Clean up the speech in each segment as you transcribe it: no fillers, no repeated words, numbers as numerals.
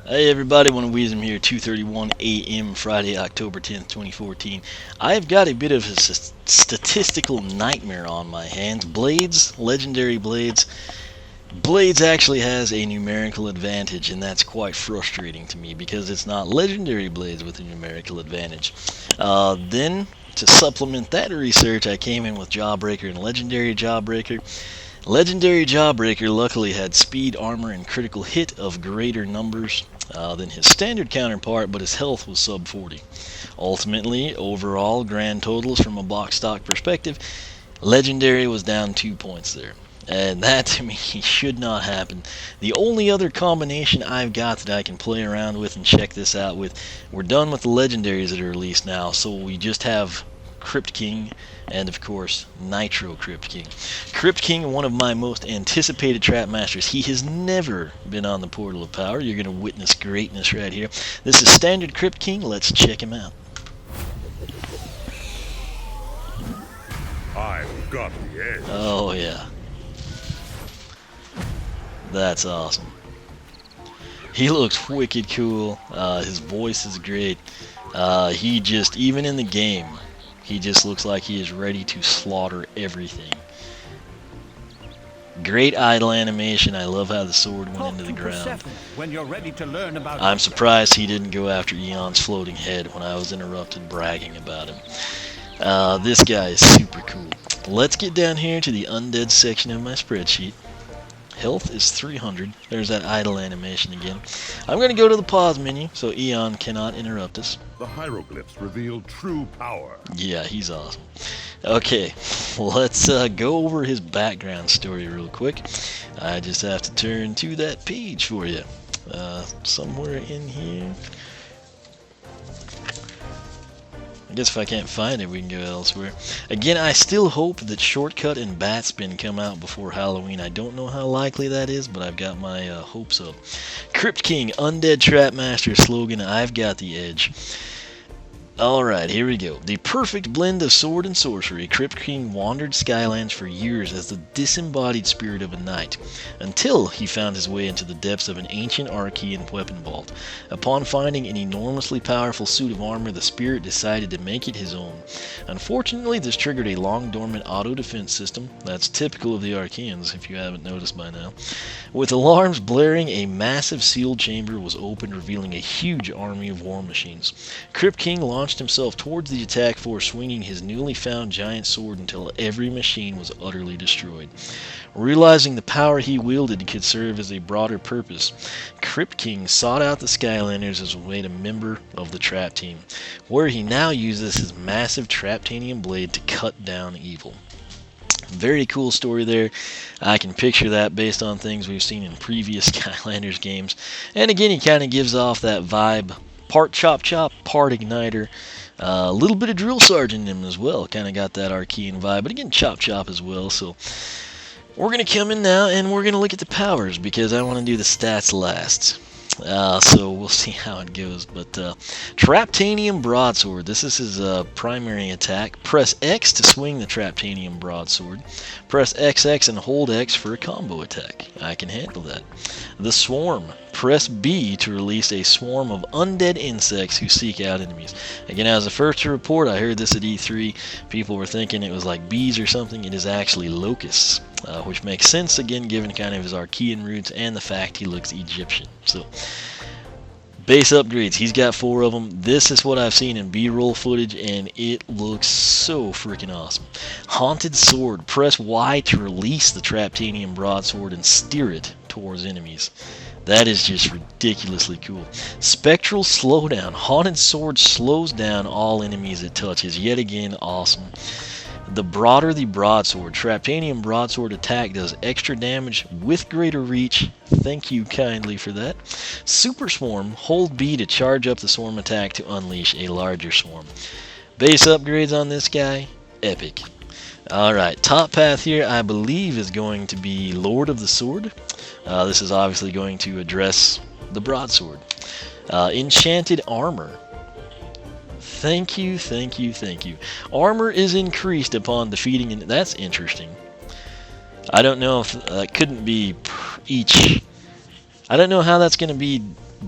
Hey everybody, One of Weezem here, 2:31 a.m. Friday, October 10th, 2014. I've got a bit of a statistical nightmare on my hands. Blades, legendary Blades. Blades actually has a numerical advantage, and that's quite frustrating to me because it's not legendary Blades with a numerical advantage. Then, to supplement that research, I came in with Jawbreaker and Legendary Jawbreaker. Legendary Jawbreaker luckily had speed, armor, and critical hit of greater numbers than his standard counterpart, but his health was sub 40. Ultimately, overall grand totals from a box stock perspective, Legendary was down 2 points there. And that to me should not happen. The only other combination I've got that I can play around with and check this out with, we're done with the legendaries that are released now, so we just have Krypt King, and of course, Nitro Krypt King. Krypt King, one of my most anticipated Trap Masters. He has never been on the Portal of Power. You're going to witness greatness right here. This is standard Krypt King. Let's check him out. I've got the edge. Oh, yeah. That's awesome. He looks wicked cool. His voice is great. He just, even in the game, he just looks like he is ready to slaughter everything. Great idle animation. I love how the sword went into the ground. When you're ready to learn about I'm surprised he didn't go after Eon's floating head when I was interrupted bragging about him. This guy is super cool. Let's get down here to the undead section of my spreadsheet. Health is 300. There's that idle animation again. I'm going to go to the pause menu so Eon cannot interrupt us. The hieroglyphs reveal true power. Yeah, he's awesome. Okay, let's go over his background story real quick. I just have to turn to that page for you. Somewhere in here. I guess if I can't find it, we can go elsewhere. Again, I still hope that Shortcut and Batspin come out before Halloween. I don't know how likely that is, but I've got my hopes up. Krypt King, Undead Trap Masters slogan, I've got the edge. Alright, here we go. The perfect blend of sword and sorcery, Krypt King wandered Skylanders for years as the disembodied spirit of a knight, until he found his way into the depths of an ancient Archean weapon vault. Upon finding an enormously powerful suit of armor, the spirit decided to make it his own. Unfortunately, this triggered a long-dormant auto-defense system. That's typical of the Archeans, if you haven't noticed by now. With alarms blaring, a massive sealed chamber was opened, revealing a huge army of war machines. Krypt King launched himself towards the attack force, swinging his newly found giant sword until every machine was utterly destroyed. Realizing the power he wielded could serve as a broader purpose, Krypt King sought out the Skylanders as a way to member of the Trap Team, where he now uses his massive Traptanium blade to cut down evil. Very cool story there. I can picture that based on things we've seen in previous Skylanders games. And again, he kind of gives off that vibe. Part Chop Chop, part Igniter. A little bit of Drill Sergeant in him as well. Kind of got that Archean vibe. But again, Chop Chop as well. So we're going to come in now and we're going to look at the powers because I want to do the stats last. So we'll see how it goes. But Traptanium Broadsword. This is his primary attack. Press X to swing the Traptanium Broadsword. Press XX and hold X for a combo attack. I can handle that. The Swarm. Press B to release a swarm of undead insects who seek out enemies. Again, I was the first to report. I heard this at E3. People were thinking it was like bees or something. It is actually locusts, which makes sense, again, given kind of his Archean roots and the fact he looks Egyptian. So, base upgrades. He's got 4 of them. This is what I've seen in B-roll footage, and it looks so freaking awesome. Haunted Sword. Press Y to release the Traptanium Broadsword and steer it towards enemies. That is just ridiculously cool. Spectral Slowdown. Haunted Sword slows down all enemies it touches. Yet again, awesome. The broader the broadsword. Traptanium Broadsword attack does extra damage with greater reach. Thank you kindly for that. Super Swarm. Hold B to charge up the swarm attack to unleash a larger swarm. Base upgrades on this guy. Epic. Alright, top path here I believe is going to be Lord of the Sword. This is obviously going to address the broadsword. Enchanted Armor. Thank you, thank you, thank you. Armor is increased upon defeating, and that's interesting. I don't know if that couldn't be each. I don't know how that's going to be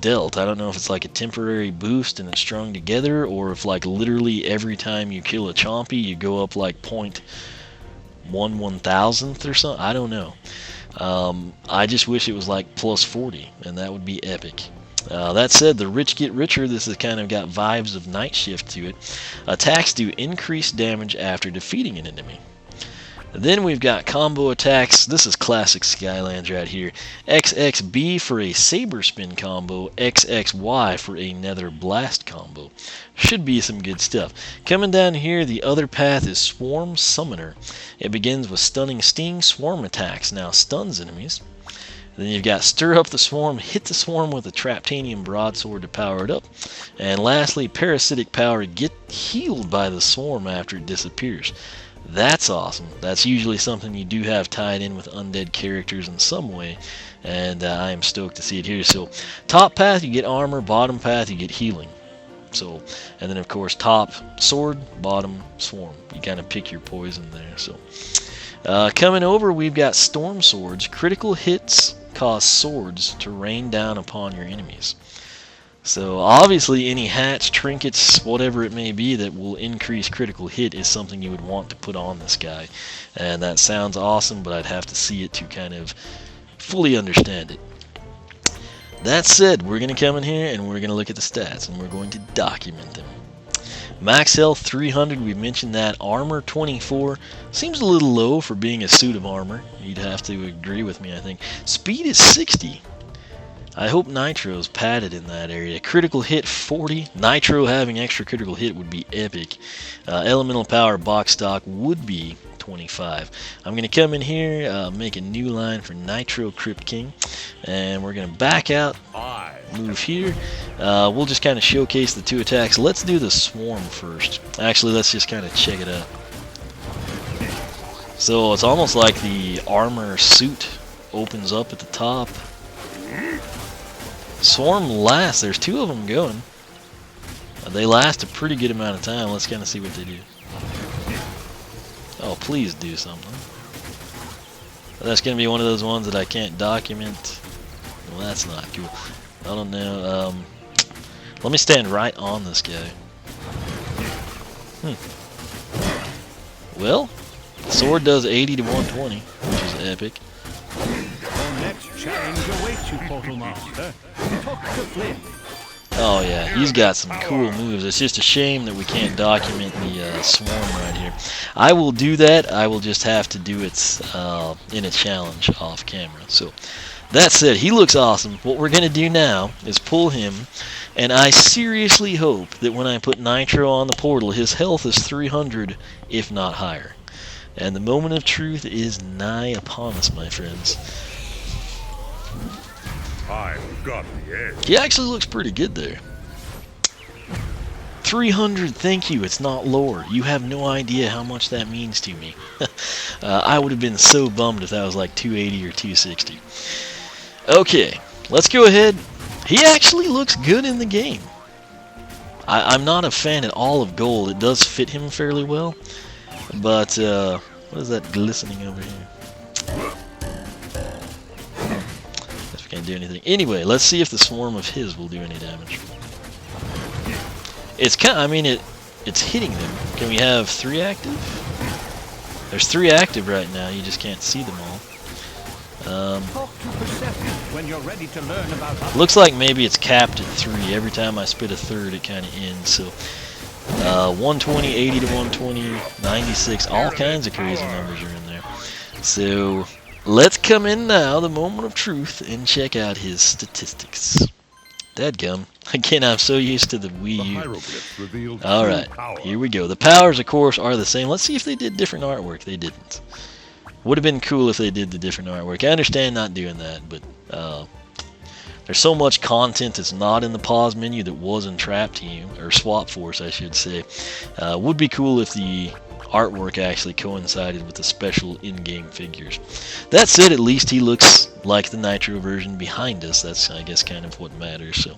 dealt. I don't know if it's like a temporary boost and it's strung together, or if like literally every time you kill a Chompy you go up like 0.1/1000th or something. I don't know. I just wish it was like plus 40, and that would be epic. That said, the rich get richer. This has kind of got vibes of Night Shift to it. Attacks do increased damage after defeating an enemy. Then we've got combo attacks. This is classic Skylanders right here. XXB for a Saber Spin combo, XXY for a Nether Blast combo. Should be some good stuff. Coming down here, the other path is Swarm Summoner. It begins with Stunning Sting. Swarm attacks now stuns enemies. Then you've got Stir Up the Swarm, hit the swarm with a Traptanium Broadsword to power it up. And lastly, Parasitic Power, get healed by the swarm after it disappears. That's awesome. That's usually something you do have tied in with undead characters in some way, and I am stoked to see it here. So top path you get armor, bottom path you get healing. So, and then of course top sword, bottom swarm. You kind of pick your poison there. So coming over, we've got Storm Swords. Critical hits cause swords to rain down upon your enemies. So obviously any hats, trinkets, whatever it may be that will increase critical hit is something you would want to put on this guy. And that sounds awesome, but I'd have to see it to kind of fully understand it. That said, we're going to come in here and we're going to look at the stats and we're going to document them. Max health 300, we mentioned that. Armor 24, seems a little low for being a suit of armor. You'd have to agree with me, I think. Speed is 60. I hope Nitro's padded in that area. Critical hit 40. Nitro having extra critical hit would be epic. Elemental power box stock would be 25. I'm going to come in here, make a new line for Nitro Krypt King, and we're going to back out, move here. We'll just kind of showcase the two attacks. Let's do the swarm first. Actually, let's just kind of check it out. So it's almost like the armor suit opens up at the top. Swarm lasts. There's two of them going. They last a pretty good amount of time. Let's kind of see what they do. Oh, please do something. That's going to be one of those ones that I can't document. Well, that's not cool. I don't know. Let me stand right on this guy. Well, the sword does 80 to 120, which is epic. Your next challenge awaits you, Portal Master. Talk to Flynn. Oh yeah, he's got some cool moves. It's just a shame that we can't document the swarm right here. I will do that. I will just have to do it in a challenge off camera. So that said, he looks awesome. What we're going to do now is pull him, and I seriously hope that when I put Nitro on the portal, his health is 300, if not higher. And the moment of truth is nigh upon us, my friends. I've got the edge. He actually looks pretty good there. 300, thank you, it's not lore. You have no idea how much that means to me. I would have been so bummed if that was like 280 or 260. Okay, let's go ahead. He actually looks good in the game. I'm not a fan at all of gold. It does fit him fairly well. But, what is that glistening over here? Can't do anything. Anyway, let's see if the swarm of his will do any damage. It's kind of, I mean, it's hitting them. Can we have 3 active? There's 3 active right now. You just can't see them all. Talk to Persephone when you're ready to learn about. Looks like maybe it's capped at 3. Every time I spit a third, it kind of ends. So 120, 80 to 120, 96, all kinds of crazy numbers are in there. So let's come in now, the moment of truth, and check out his statistics. Dadgum. Again, I'm so used to the Wii U. Alright, here we go. The powers, of course, are the same. Let's see if they did different artwork. They didn't. Would have been cool if they did the different artwork. I understand not doing that, but there's so much content that's not in the pause menu that was in Trap Team, or Swap Force, I should say. Would be cool if the artwork actually coincided with the special in-game figures. That said, at least he looks like the Nitro version behind us. That's, I guess, kind of what matters. So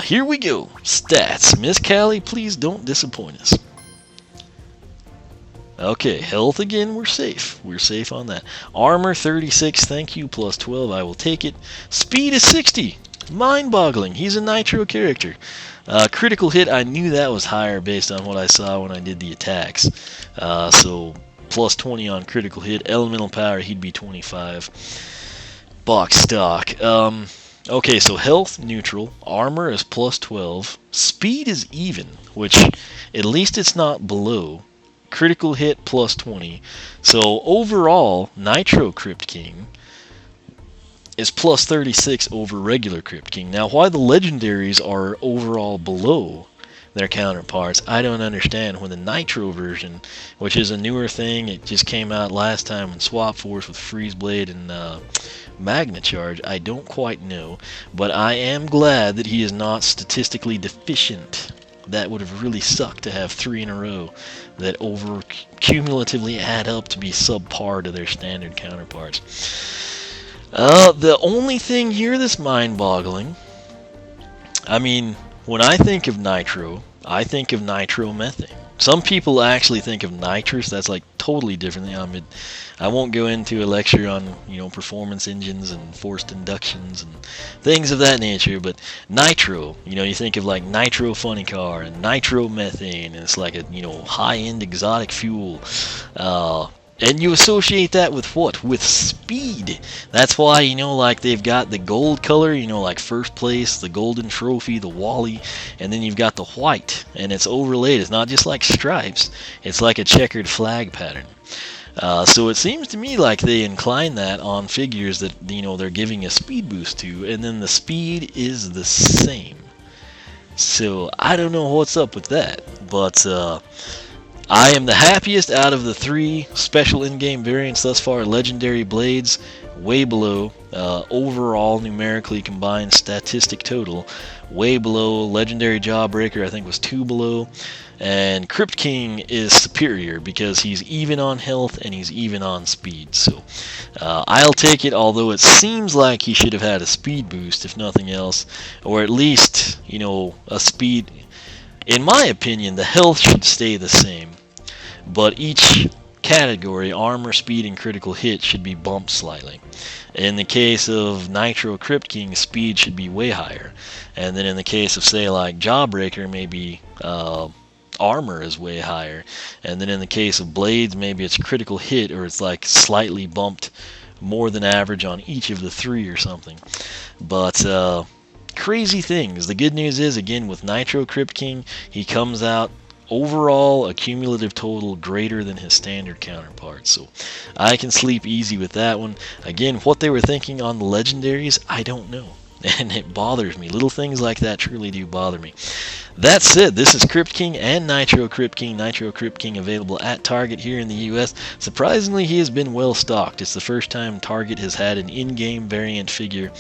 here we go. Stats. Miss Callie, please don't disappoint us. Okay, health again, we're safe. We're safe on that. Armor 36, thank you, plus 12, I will take it. Speed is 60. Mind-boggling. He's a Nitro character. Critical hit, I knew that was higher based on what I saw when I did the attacks. So plus 20 on critical hit. Elemental power, he'd be 25. Box stock. Okay, so health, neutral. Armor is plus 12. Speed is even, which at least it's not below. Critical hit plus 20. So overall, Nitro Krypt King is plus 36 over regular Krypt King. Now, why the legendaries are overall below their counterparts, I don't understand. When the Nitro version, which is a newer thing, it just came out last time in Swap Force with Freeze Blade and Magna Charge, I don't quite know. But I am glad that he is not statistically deficient. That would have really sucked to have 3 in a row that over cumulatively add up to be subpar to their standard counterparts. The only thing here that's mind-boggling, I mean, when I think of Nitro, I think of nitromethane. Some people actually think of nitrous. That's like totally different. I won't go into a lecture on, performance engines and forced inductions and things of that nature, but nitro, you think of like nitro funny car and nitromethane, and it's like a, high-end exotic fuel. And you associate that with what? With speed. That's why, like they've got the gold color, like first place, the golden trophy, the Wally, and then you've got the white, and it's overlaid. It's not just like stripes. It's like a checkered flag pattern. So it seems to me like they incline that on figures that, they're giving a speed boost to, and then the speed is the same. So I don't know what's up with that, but I am the happiest out of the 3 special in-game variants thus far. Legendary Blades, way below. Overall, numerically combined statistic total, way below. Legendary Jawbreaker, I think, was 2 below. And Krypt King is superior because he's even on health and he's even on speed. So I'll take it, although it seems like he should have had a speed boost, if nothing else. Or at least, a speed. In my opinion, the health should stay the same, but each category, armor, speed, and critical hit, should be bumped slightly. In the case of Nitro Krypt King, speed should be way higher. And then in the case of, say, like Jawbreaker, maybe armor is way higher. And then in the case of Blades, maybe it's critical hit, or it's like slightly bumped more than average on each of the 3 or something. But crazy things. The good news is, again, with Nitro Krypt King, he comes out overall a cumulative total greater than his standard counterparts. So I can sleep easy with that one. Again, what they were thinking on the legendaries, I don't know. And it bothers me. Little things like that truly do bother me. That said, this is Krypt King and Nitro Krypt King. Nitro Krypt King available at Target here in the US. Surprisingly, he has been well stocked. It's the first time Target has had an in-game variant figure,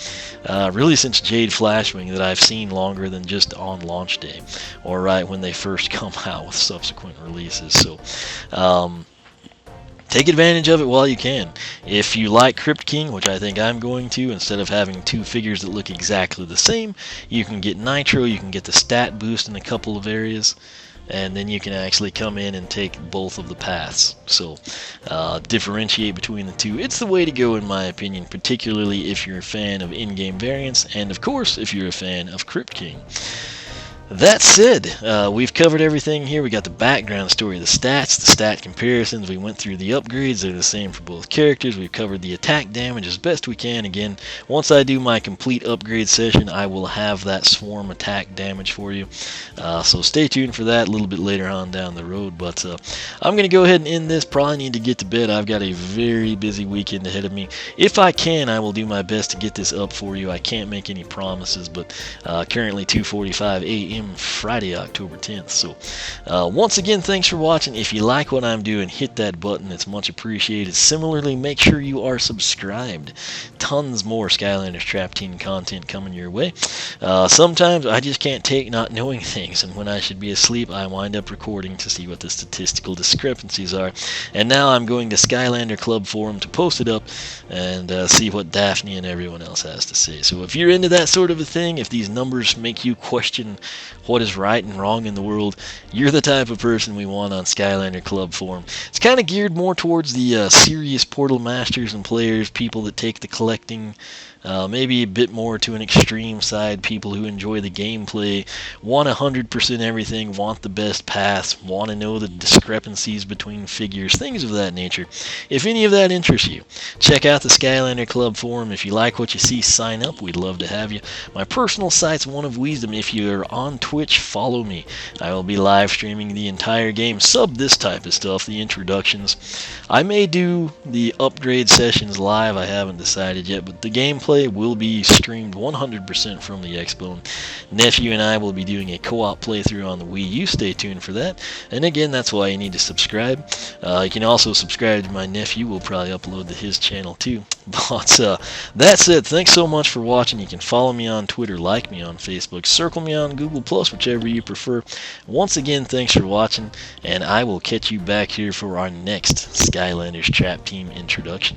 really since Jade Flashwing, that I've seen longer than just on launch day, or right when they first come out with subsequent releases. So, take advantage of it while you can. If you like Krypt King, which I think I'm going to, instead of having 2 figures that look exactly the same, you can get Nitro, you can get the stat boost in a couple of areas, and then you can actually come in and take both of the paths. So, differentiate between the 2. It's the way to go, in my opinion, particularly if you're a fan of in-game variants, and of course, if you're a fan of Krypt King. That said, we've covered everything here. We got the background story, the stats, the stat comparisons. We went through the upgrades. They're the same for both characters. We've covered the attack damage as best we can. Again, once I do my complete upgrade session, I will have that swarm attack damage for you. So stay tuned for that a little bit later on down the road. But I'm going to go ahead and end this. Probably need to get to bed. I've got a very busy weekend ahead of me. If I can, I will do my best to get this up for you. I can't make any promises, but currently 2:45 a.m. Friday, October 10th. So once again, thanks for watching. If you like what I'm doing, hit that button. It's much appreciated. Similarly, make sure you are subscribed. Tons more Skylanders Trap Team content coming your way. Sometimes I just can't take not knowing things, and when I should be asleep, I wind up recording to see what the statistical discrepancies are. And now I'm going to Skylander Club Forum to post it up and see what Daphne and everyone else has to say. So if you're into that sort of a thing, if these numbers make you question what is right and wrong in the world, you're the type of person we want on Skylander Club Forum. It's kind of geared more towards the serious Portal masters and players, people that take the collecting maybe a bit more to an extreme side, people who enjoy the gameplay, want 100% everything, want the best paths, want to know the discrepancies between figures, things of that nature. If any of that interests you, check out the Skylander Club forum. If you like what you see, sign up. We'd love to have you. My personal site's One of Wisdom. If you're on Twitch, follow me. I will be live streaming the entire game. Sub this type of stuff, the introductions. I may do the upgrade sessions live. I haven't decided yet, but the gameplay will be streamed 100% from the Xbone. Nephew and I will be doing a co-op playthrough on the Wii U. Stay tuned for that. And again, that's why you need to subscribe. You can also subscribe to my nephew. We'll probably upload to his channel too. But that's it. Thanks so much for watching. You can follow me on Twitter, like me on Facebook, circle me on Google+, whichever you prefer. Once again, thanks for watching, and I will catch you back here for our next Skylanders Trap Team introduction.